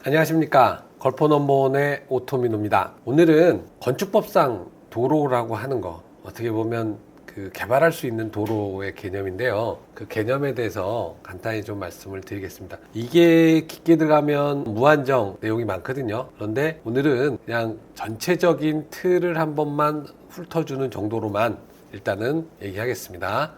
안녕하십니까. 걸포넘버원의 오토민호입니다. 오늘은 건축법상 도로라고 하는 거, 어떻게 보면 개발할 수 있는 도로의 개념인데요. 그 개념에 대해서 간단히 좀 말씀을 드리겠습니다. 이게 깊게 들어가면 무한정 내용이 많거든요. 그런데 오늘은 그냥 전체적인 틀을 한 번만 훑어주는 정도로만 일단은 얘기하겠습니다.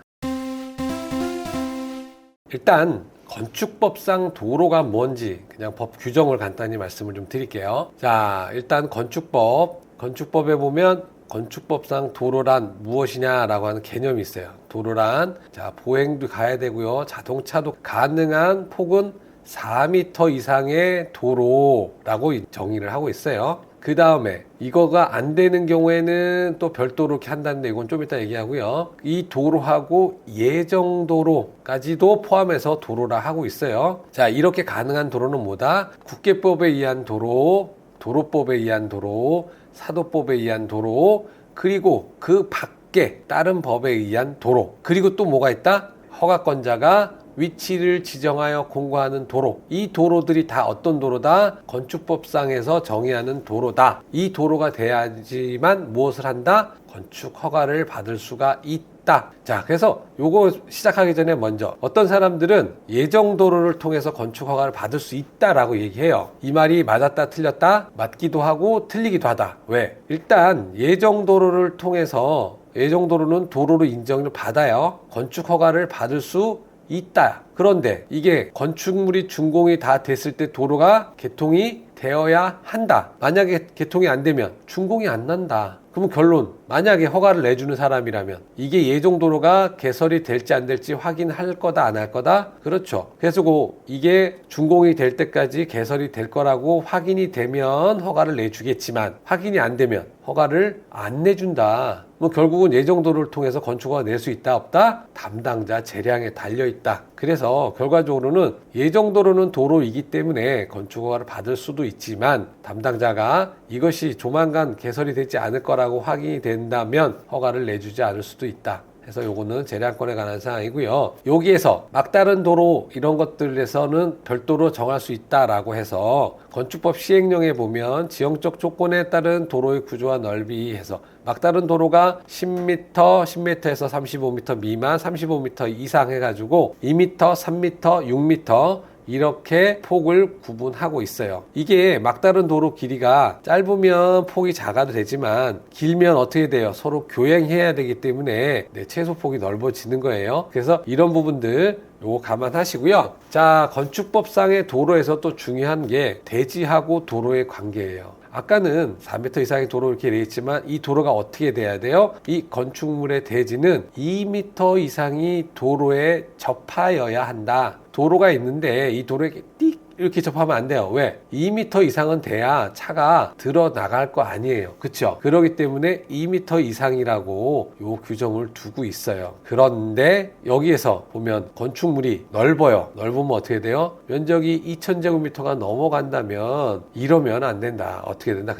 일단 건축법상 도로가 뭔지 그냥 법 규정을 간단히 말씀을 좀 드릴게요. 자, 일단 건축법에 보면 건축법상 도로란 무엇이냐라고 하는 개념이 있어요. 도로란 보행도 가야 되고요. 자동차도 가능한 폭은 4m 이상의 도로라고 정의를 하고 있어요. 그 다음에 이거가 안 되는 경우에는 또 별도로 이렇게 한다는데 이건 좀 이따 얘기하고요. 이 도로하고 예정도로까지도 포함해서 도로라 하고 있어요. 자, 이렇게 가능한 도로는 뭐다? 국계법에 의한 도로, 도로법에 의한 도로, 사도법에 의한 도로, 그리고 그 밖에 다른 법에 의한 도로, 그리고 또 뭐가 있다? 허가권자가 위치를 지정하여 공고하는 도로. 이 도로들이 다 어떤 도로다? 건축법상에서 정의하는 도로다. 이 도로가 돼야지만 무엇을 한다? 건축 허가를 받을 수가 있다. 자, 그래서 요거 시작하기 전에 먼저 어떤 사람들은 예정도로를 통해서 건축 허가를 받을 수 있다라고 얘기해요. 이 말이 맞았다 틀렸다? 맞기도 하고 틀리기도 하다. 왜? 일단 예정도로를 통해서 예정도로는 도로로 인정을 받아요. 건축 허가를 받을 수 있다. 그런데 이게 건축물이 준공이 다 됐을 때 도로가 개통이 되어야 한다. 만약에 개통이 안 되면 준공이 안 난다. 그럼 결론, 만약에 허가를 내주는 사람이라면 이게 예정도로가 개설이 될지 안 될지 확인할 거다 안 할 거다? 그렇죠. 그래서 이게 준공이 될 때까지 개설이 될 거라고 확인이 되면 허가를 내주겠지만 확인이 안 되면 허가를 안 내준다. 결국은 예정도로를 통해서 건축허가 낼 수 있다 없다? 담당자 재량에 달려있다. 그래서 결과적으로는 예정도로는 도로이기 때문에 건축허가를 받을 수도 있지만 담당자가 이것이 조만간 개설이 되지 않을 거라고 확인이 된다면 허가를 내주지 않을 수도 있다. 그래서 요거는 재량권에 관한 사항이고요. 여기에서 막다른 도로 이런 것들에서는 별도로 정할 수 있다라고 해서 건축법 시행령에 보면 지형적 조건에 따른 도로의 구조와 넓이 해서 막다른 도로가 10m, 10m에서 35m 미만, 35m 이상 해가지고 2m, 3m, 6m 이렇게 폭을 구분하고 있어요. 이게 막다른 도로 길이가 짧으면 폭이 작아도 되지만 길면 어떻게 돼요? 서로 교행해야 되기 때문에 최소 폭이 넓어지는 거예요. 그래서 이런 부분들 요거 감안하시고요. 자, 건축법상의 도로에서 또 중요한 게 대지하고 도로의 관계예요. 아까는 4m 이상의 도로 이렇게 되어 있지만 이 도로가 어떻게 돼야 돼요? 이 건축물의 대지는 2m 이상이 도로에 접하여야 한다. 도로가 있는데 이 도로에 띡 이렇게 접하면 안 돼요. 왜? 2m 이상은 돼야 차가 들어 나갈 거 아니에요. 그쵸? 그렇기 때문에 2m 이상이라고 요 규정을 두고 있어요. 그런데 여기에서 보면 건축물이 넓어요. 넓으면 어떻게 돼요? 면적이 2000제곱미터가 넘어간다면 이러면 안 된다. 어떻게 된다?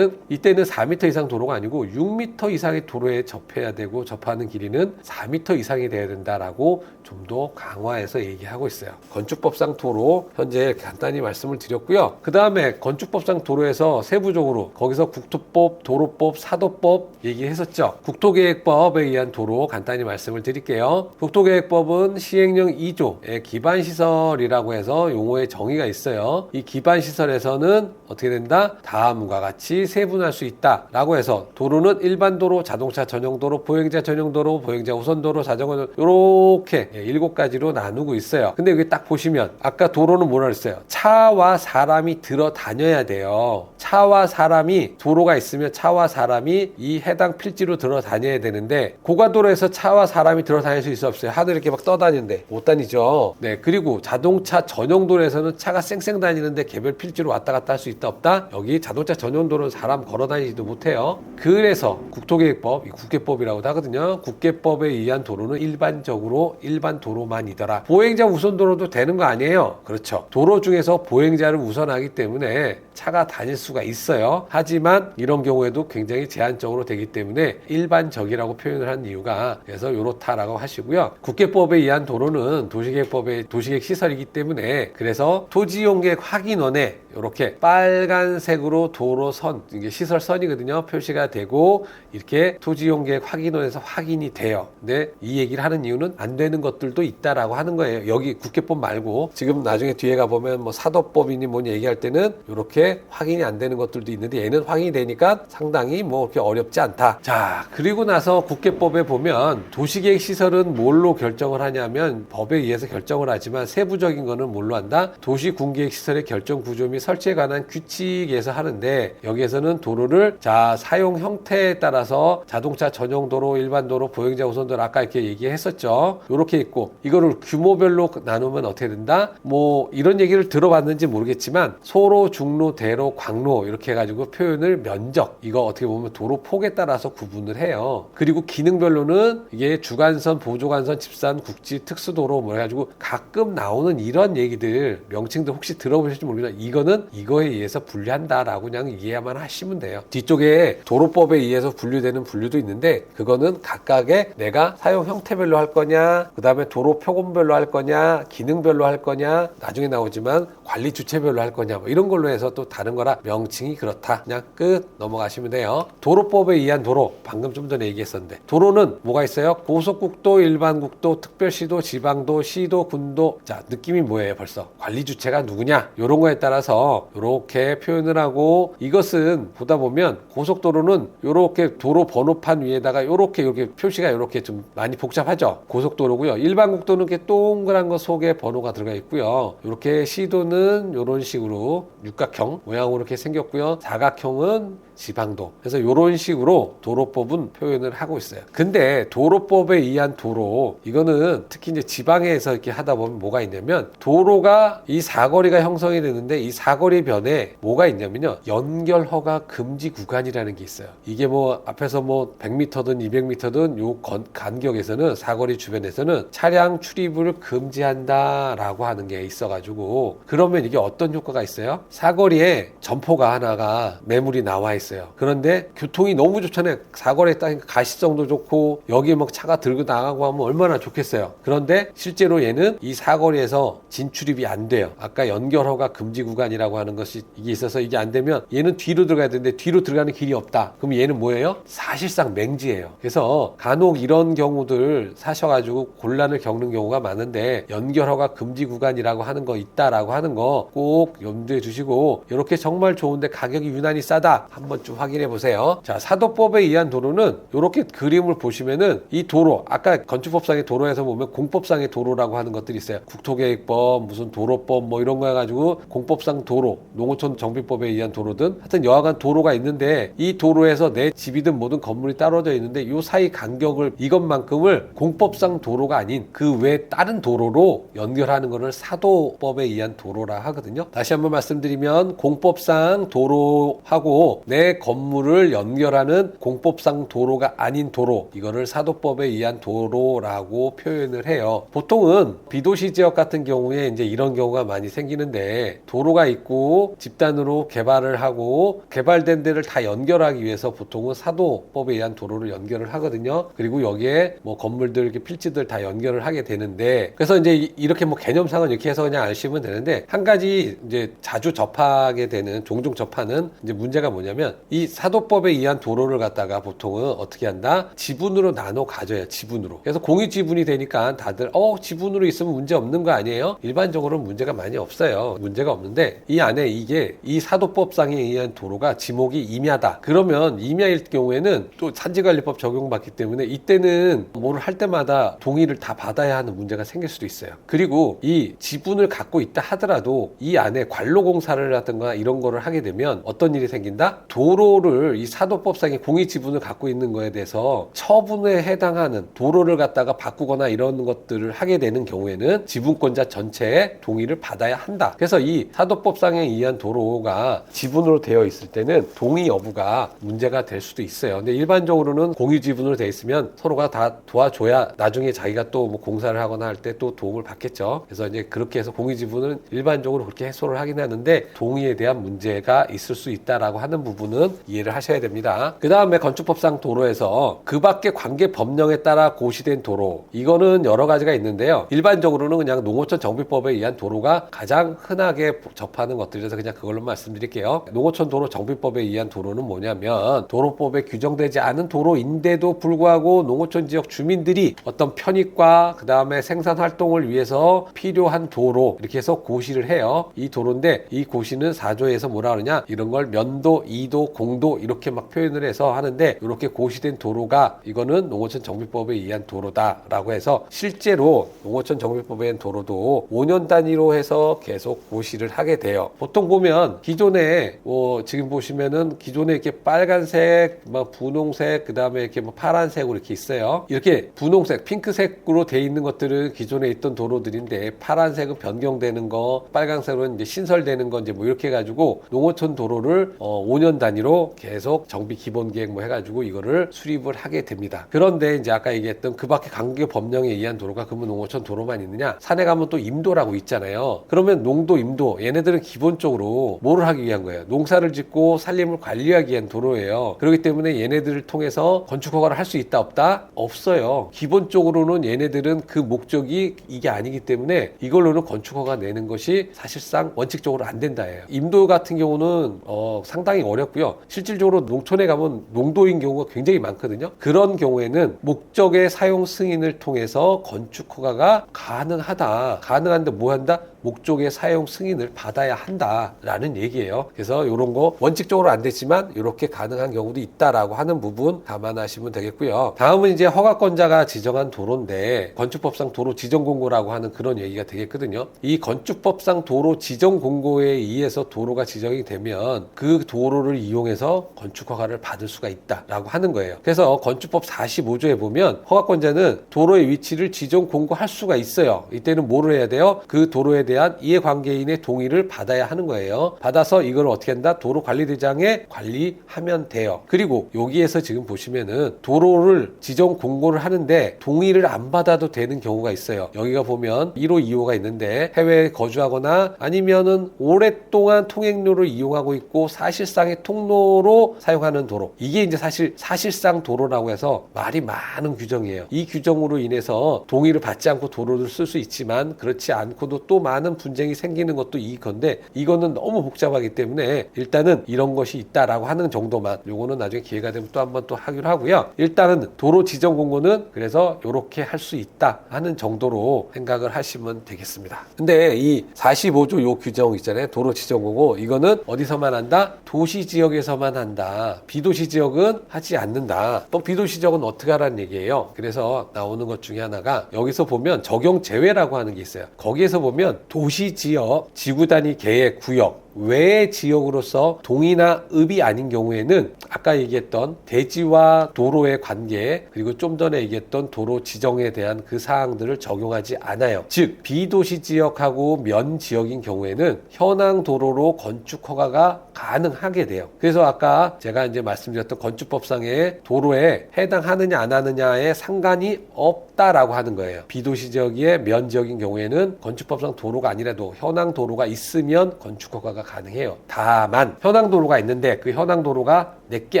이때는 4m 이상 도로가 아니고 6m 이상의 도로에 접해야 되고 접하는 길이는 4m 이상이 돼야 된다라고 좀 더 강화해서 얘기하고 있어요. 건축법상 도로 현재 간단히 말씀을 드렸고요. 그 다음에 건축법상 도로에서 세부적으로 거기서 국토법, 도로법, 사도법 얘기했었죠. 국토계획법에 의한 도로 간단히 말씀을 드릴게요. 국토계획법은 시행령 2조의 기반시설이라고 해서 용어의 정의가 있어요. 이 기반시설에서는 어떻게 된다? 다음과 같이 세분할 수 있다 라고 해서 도로는 일반도로, 자동차 전용도로, 보행자 전용도로, 보행자 우선도로, 자전거 이렇게 7가지로 나누고 있어요. 근데 여기 딱 보시면 아까 도로는 뭐라 그랬어요? 차와 사람이 들어 다녀야 돼요. 차와 사람이 도로가 있으면 차와 사람이 이 해당 필지로 들어 다녀야 되는데 고가도로에서 차와 사람이 들어 다닐 수 있어 없어요? 하늘 이렇게 막 떠다니는데 못 다니죠. 네, 그리고 자동차 전용도로에서는 차가 쌩쌩 다니는데 개별 필지로 왔다 갔다 할 수 있다 없다? 여기 자동차 전용도로는 사람 걸어 다니지도 못해요. 그래서 국토계획법, 국계법이라고도 하거든요. 국계법에 의한 도로는 일반적으로 일반 도로만이더라. 보행자 우선도로도 되는 거 아니에요? 그렇죠. 도로 중에 중에서 보행자를 우선하기 때문에 차가 다닐 수가 있어요. 하지만 이런 경우에도 굉장히 제한적으로 되기 때문에 일반적이라고 표현을 한 이유가 그래서 이렇다라고 하시고요. 국계법에 의한 도로는 도시계획법의 도시계획 시설이기 때문에 그래서 토지용계획 확인원에 이렇게 빨간색으로 도로선, 이게 시설선이거든요. 표시가 되고 이렇게 토지용계획 확인원에서 확인이 돼요. 근데 이 얘기를 하는 이유는 안 되는 것들도 있다라고 하는 거예요. 여기 국계법 말고 지금 나중에 뒤에 가보면 뭐 사도법이니 뭐니 얘기할 때는 이렇게 확인이 안 되는 것들도 있는데 얘는 확인이 되니까 상당히 뭐 그렇게 어렵지 않다. 자, 그리고 나서 국계법에 보면 도시계획 시설은 뭘로 결정을 하냐면 법에 의해서 결정을 하지만 세부적인 거는 뭘로 한다? 도시군계획 시설의 결정 구조 및 설치에 관한 규칙에서 하는데 여기에서는 도로를 자 사용 형태에 따라서 자동차 전용 도로, 일반 도로, 보행자 우선 도로 아까 이렇게 얘기했었죠. 이렇게 있고 이거를 규모별로 나누면 어떻게 된다? 뭐 이런 얘기를 들어봤는지 모르겠지만 소로, 중로, 대로, 광로 이렇게 해가지고 표현을 면적 이거 어떻게 보면 도로 폭에 따라서 구분을 해요. 그리고 기능별로는 이게 주간선, 보조간선, 집산, 국지, 특수도로 뭐 해가지고 가끔 나오는 이런 얘기들 명칭들 혹시 들어보실지 모르겠지만 이거는 이거에 의해서 분류한다라고 그냥 이해만 하시면 돼요. 뒤쪽에 도로법에 의해서 분류되는 분류도 있는데 그거는 각각의 내가 사용 형태별로 할 거냐, 그 다음에 도로 표본별로 할 거냐, 기능별로 할 거냐, 나중에 나오지만 관리 주체별로 할 거냐 뭐 이런 걸로 해서 또 다른 거라 명칭이 그렇다. 그냥 끝 넘어가시면 돼요. 도로법에 의한 도로 방금 좀 전에 얘기했었는데 도로는 뭐가 있어요? 고속국도, 일반국도, 특별시도, 지방도, 시도, 군도. 자, 느낌이 뭐예요? 벌써 관리 주체가 누구냐 이런 거에 따라서 이렇게 표현을 하고 이것은 보다 보면 고속도로는 이렇게 도로 번호판 위에다가 이렇게 표시가 이렇게 좀 많이 복잡하죠. 고속도로고요. 일반국도는 이렇게 동그란 거 속에 번호가 들어가 있고요. 이렇게 시도는 이런 식으로 육각형 모양으로 이렇게 생겼고요. 사각형은 지방도. 그래서 이런 식으로 도로법은 표현을 하고 있어요. 근데 도로법에 의한 도로 이거는 특히 이제 지방에서 이렇게 하다 보면 뭐가 있냐면 도로가 이 사거리가 형성이 되는데 이 사거리 변에 뭐가 있냐면요. 연결 허가 금지 구간이라는 게 있어요. 이게 뭐 앞에서 뭐 100m든 200m든 요 간격에서는 사거리 주변에서는 차량 출입을 금지한다라고 하는 게 있어가지고 그러면 이게 어떤 효과가 있어요? 사거리에 점포가 하나가 매물이 나와 있어요. 그런데 교통이 너무 좋잖아요. 사거리에 딱 가시성도 좋고 여기 막 차가 들고 나가고 하면 얼마나 좋겠어요. 그런데 실제로 얘는 이 사거리에서 진출입이 안 돼요. 아까 연결허가 금지 구간이라고 하는 것이 이게 있어서 이게 안 되면 얘는 뒤로 들어가야 되는데 뒤로 들어가는 길이 없다. 그럼 얘는 뭐예요? 사실상 맹지예요. 그래서 간혹 이런 경우들 사셔가지고 곤란을 겪는 경우가 많은데 연결허가 금지 구간이라고 하는 거 있다라고 하는 거 꼭 염두에 두시고 이렇게 정말 좋은데 가격이 유난히 싸다. 한번 좀 확인해 보세요. 자, 사도법에 의한 도로는 이렇게 그림을 보시면은 이 도로 아까 건축법상의 도로에서 보면 공법상의 도로라고 하는 것들이 있어요. 국토계획법, 무슨 도로법 뭐 이런 거 해가지고 공법상 도로, 농어촌 정비법에 의한 도로든 하여튼 여하간 도로가 있는데 이 도로에서 내 집이든 뭐든 건물이 떨어져 있는데 이 사이 간격을 이것만큼을 공법상 도로가 아닌 그 외 다른 도로로 연결하는 거를 사도법에 의한 도로라 하거든요. 다시 한번 말씀드리면 공법상 도로하고 내 건물을 연결하는 공법상 도로가 아닌 도로 이거를 사도법에 의한 도로라고 표현을 해요. 보통은 비도시 지역 같은 경우에 이제 이런 경우가 많이 생기는데 도로가 있고 집단으로 개발을 하고 개발된 데를 다 연결하기 위해서 보통은 사도법에 의한 도로를 연결을 하거든요. 그리고 여기에 뭐 건물들 이렇게 필지들 다 연결을 하게 되는데 그래서 이제 이렇게 뭐 개념상은 이렇게 해서 그냥 아시면 되는데 한 가지 이제 자주 접하게 되는 종종 접하는 이제 문제가 뭐냐면 이 사도법에 의한 도로를 갖다가 보통은 어떻게 한다? 지분으로 나눠 가져요. 지분으로. 그래서 공유 지분이 되니까 다들 지분으로 있으면 문제 없는 거 아니에요? 일반적으로는 문제가 많이 없어요. 문제가 없는데 이 안에 이게 이 사도법상에 의한 도로가 지목이 임야다. 그러면 임야일 경우에는 또 산지관리법 적용받기 때문에 이때는 뭐를 할 때마다 동의를 다 받아야 하는 문제가 생길 수도 있어요. 그리고 이 지분을 갖고 있다 하더라도 이 안에 관로공사를 하든가 이런 거를 하게 되면 어떤 일이 생긴다? 도로를 이 사도법상의 공의 지분을 갖고 있는 거에 대해서 처분에 해당하는 도로를 갖다가 바꾸거나 이런 것들을 하게 되는 경우에는 지분권자 전체의 동의를 받아야 한다. 그래서 이 사도법상에 의한 도로가 지분으로 되어 있을 때는 동의 여부가 문제가 될 수도 있어요. 근데 일반적으로는 공유 지분으로 되어 있으면 서로가 다 도와줘야 나중에 자기가 또 뭐 공사를 하거나 할 때 또 도움을 받겠죠. 그래서 이제 그렇게 해서 공유 지분은 일반적으로 그렇게 해소를 하긴 하는데 동의에 대한 문제가 있을 수 있다라고 하는 부분은 이해를 하셔야 됩니다. 그 다음에 건축법상 도로에서 그 밖의 관계 법령에 따라 고시된 도로, 이거는 여러 가지가 있는데요. 일반적으로는 그냥 농어촌 정비법에 의한 도로가 가장 흔하게 접하는 것들이라서 그냥 그걸로 말씀드릴게요. 농어촌 도로 정비법에 의한 도로는 뭐냐면 도로법에 규정되지 않은 도로인데도 불구하고 농어촌 지역 주민들이 어떤 편익과 그 다음에 생산 활동을 위해서 필요한 도로, 이렇게 해서 고시를 해요. 이 도로인데 이 고시는 4조에서 뭐라 그러냐, 이런 걸 면도, 이도, 공도 이렇게 막 표현을 해서 하는데, 이렇게 고시된 도로가 이거는 농어촌 정비법에 의한 도로다라고 해서 실제로 농어촌 정비법에 의한 도로도 5년 단위로 해서 계속 고시를 하게 돼요. 보통 보면 기존에 지금 보시면은 기존에 이렇게 빨간색, 막 분홍색, 그 다음에 이렇게 뭐 파란색으로 이렇게 있어요. 이렇게 분홍색, 핑크색으로 돼 있는 것들은 기존에 있던 도로들인데, 파란색은 변경되는 거, 빨간색은 이제 신설되는 거, 이제 뭐 이렇게 해가지고 농어촌 도로를 5년 단위로 계속 정비 기본 계획 뭐 해가지고 이거를 수립을 하게 됩니다. 그런데 이제 아까 얘기했던 그 밖에 관계 법령에 의한 도로가 그러면 농어촌 도로만 있느냐? 산에 가면 또 임도라고 있잖아요. 그러면 농도, 임도, 얘네들은 기본적으로 뭐를 하기 위한 거예요? 농사를 짓고 산림을 관리하기 위한 도로예요. 그렇기 때문에 얘네들을 통해서 건축 허가를 할 수 있다 없다? 없어요. 기본적으로는 얘네들은 그 목적이 이게 아니기 때문에 이걸로는 건축 허가 내는 것이 사실상 원칙적으로 안 된다예요. 임도 같은 경우는 상당히 어렵고요. 실질적으로 농촌에 가면 농도인 경우가 굉장히 많거든요. 그런 경우에는 목적의 사용 승인을 통해서 건축 허가가 가능하다. 가능한데 뭐 한다? 목적의 사용 승인을 받아야 한다라는 얘기예요. 그래서 이런 거 원칙적으로 안 되지만 이렇게 가능한 경우도 있다라고 하는 부분 감안하시면 되겠고요. 다음은 이제 허가권자가 지정한 도로인데 건축법상 도로 지정 공고라고 하는 그런 얘기가 되겠거든요. 이 건축법상 도로 지정 공고에 의해서 도로가 지정이 되면 그 도로를 이용해서 건축 허가를 받을 수가 있다라고 하는 거예요. 그래서 건축법 45조에 보면 허가권자는 도로의 위치를 지정 공고할 수가 있어요. 이때는 뭐를 해야 돼요? 그 도로에 대한 이해관계인의 동의를 받아야 하는 거예요. 받아서 이걸 어떻게 한다? 도로관리대장에 관리하면 돼요. 그리고 여기에서 지금 보시면은 도로를 지정 공고를 하는데 동의를 안 받아도 되는 경우가 있어요. 여기가 보면 1호, 2호가 있는데 해외에 거주하거나 아니면은 오랫동안 통행로를 이용하고 있고 사실상의 통로로 사용하는 도로. 이게 이제 사실상 도로라고 해서 말이 많은 규정이에요. 이 규정으로 인해서 동의를 받지 않고 도로를 쓸 수 있지만 그렇지 않고도 또 많은 분쟁이 생기는 것도 이건데, 이거는 너무 복잡하기 때문에 일단은 이런 것이 있다라고 하는 정도만, 요거는 나중에 기회가 되면 또 한번 또 하기로 하고요. 일단은 도로 지정 공고는 그래서 요렇게 할 수 있다 하는 정도로 생각을 하시면 되겠습니다. 근데 이 45조 요 규정 있잖아요. 도로 지정 공고, 이거는 어디서만 한다? 도시 지역에서만 한다. 비도시 지역은 하지 않는다. 또 비도시 지역은 어떻게 하라는 얘기예요. 그래서 나오는 것 중에 하나가 여기서 보면 적용 제외라고 하는 게 있어요. 거기에서 보면 도시 지역, 지구 단위 계획 구역 외의 지역으로서 동의나 읍이 아닌 경우에는 아까 얘기했던 대지와 도로의 관계, 그리고 좀 전에 얘기했던 도로 지정에 대한 그 사항들을 적용하지 않아요. 즉 비도시 지역하고 면 지역인 경우에는 현황 도로로 건축 허가가 가능하게 돼요. 그래서 아까 제가 이제 말씀드렸던 건축법상의 도로에 해당하느냐 안 하느냐에 상관이 없다라고 하는 거예요. 비도시 지역의 면 지역인 경우에는 건축법상 도로가 아니라도 현황 도로가 있으면 건축 허가가 가능해요. 다만 현황 도로가 있는데 그 현황 도로가 내게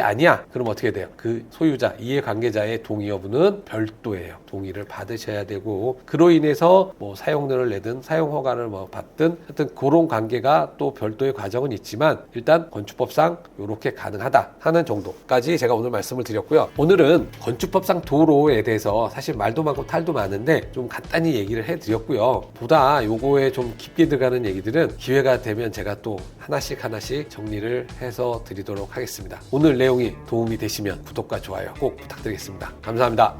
아니야. 그럼 어떻게 돼요? 그 소유자, 이해관계자의 동의 여부는 별도예요. 동의를 받으셔야 되고, 그로 인해서 뭐 사용료를 내든 사용 허가를 뭐 받든 하여튼 그런 관계가 또 별도의 과정은 있지만 일단 건축법상 이렇게 가능하다 하는 정도까지 제가 오늘 말씀을 드렸고요. 오늘은 건축법상 도로에 대해서 사실 말도 많고 탈도 많은데 좀 간단히 얘기를 해드렸고요. 보다 요거에 좀 깊게 들어가는 얘기들은 기회가 되면 제가 또 하나씩 정리를 해서 드리도록 하겠습니다. 오늘 내용이 도움이 되시면 구독과 좋아요 꼭 부탁드리겠습니다. 감사합니다.